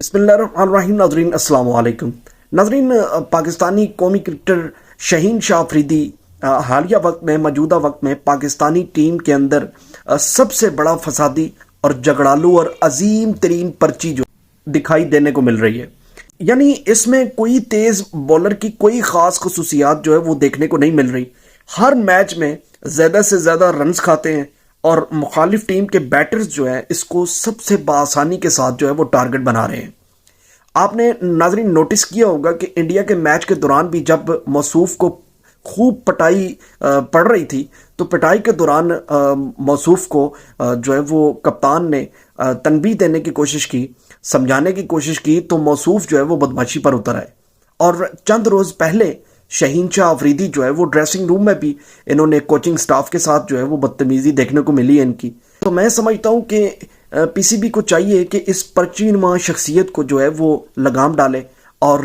بسم اللہ الرحمن الرحیم. ناظرین السلام علیکم. ناظرین, پاکستانی قومی کرکٹر شہین شاہ آفریدی حالیہ موجودہ وقت میں پاکستانی ٹیم کے اندر سب سے بڑا فسادی اور جھگڑالو اور عظیم ترین پرچی جو دکھائی دینے کو مل رہی ہے. یعنی اس میں کوئی تیز بولر کی کوئی خاص خصوصیات جو ہے وہ دیکھنے کو نہیں مل رہی. ہر میچ میں زیادہ سے زیادہ رنز کھاتے ہیں اور مخالف ٹیم کے بیٹرز جو ہیں اس کو سب سے بآسانی کے ساتھ جو ہے وہ ٹارگٹ بنا رہے ہیں. آپ نے ناظرین نوٹس کیا ہوگا کہ انڈیا کے میچ کے دوران بھی جب موصوف کو خوب پٹائی پڑ رہی تھی تو پٹائی کے دوران موصوف کو جو ہے وہ کپتان نے تنبیہ دینے کی کوشش کی, سمجھانے کی کوشش کی, تو موصوف جو ہے وہ بدمعاشی پر اتر آئے. اور چند روز پہلے شہین شاہ آفریدی جو ہے وہ ڈریسنگ روم میں بھی انہوں نے کوچنگ سٹاف کے ساتھ جو ہے وہ بدتمیزی دیکھنے کو ملی ہے ان کی. تو میں سمجھتا ہوں کہ پی سی بی کو چاہیے کہ اس پرچی نما شخصیت کو جو ہے وہ لگام ڈالے اور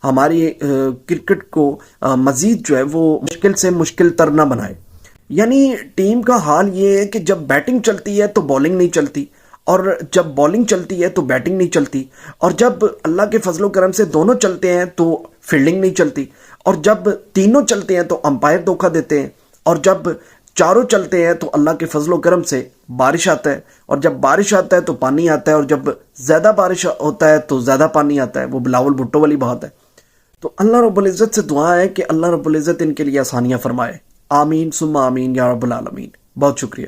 ہماری کرکٹ کو مزید جو ہے وہ مشکل سے مشکل تر نہ بنائے. یعنی ٹیم کا حال یہ ہے کہ جب بیٹنگ چلتی ہے تو بالنگ نہیں چلتی, اور جب بالنگ چلتی ہے تو بیٹنگ نہیں چلتی, اور جب اللہ کے فضل و کرم سے دونوں چلتے ہیں تو فیلڈنگ نہیں چلتی, اور جب تینوں چلتے ہیں تو امپائر دھوکہ دیتے ہیں, اور جب چاروں چلتے ہیں تو اللہ کے فضل و کرم سے بارش آتا ہے, اور جب بارش آتا ہے تو پانی آتا ہے, اور جب زیادہ بارش ہوتا ہے تو زیادہ پانی آتا ہے. وہ بلاول بھٹو والی بات ہے. تو اللہ رب العزت سے دعا ہے کہ اللہ رب العزت ان کے لیے آسانیاں فرمائے. آمین ثم آمین یا رب العالمین. بہت شکریہ.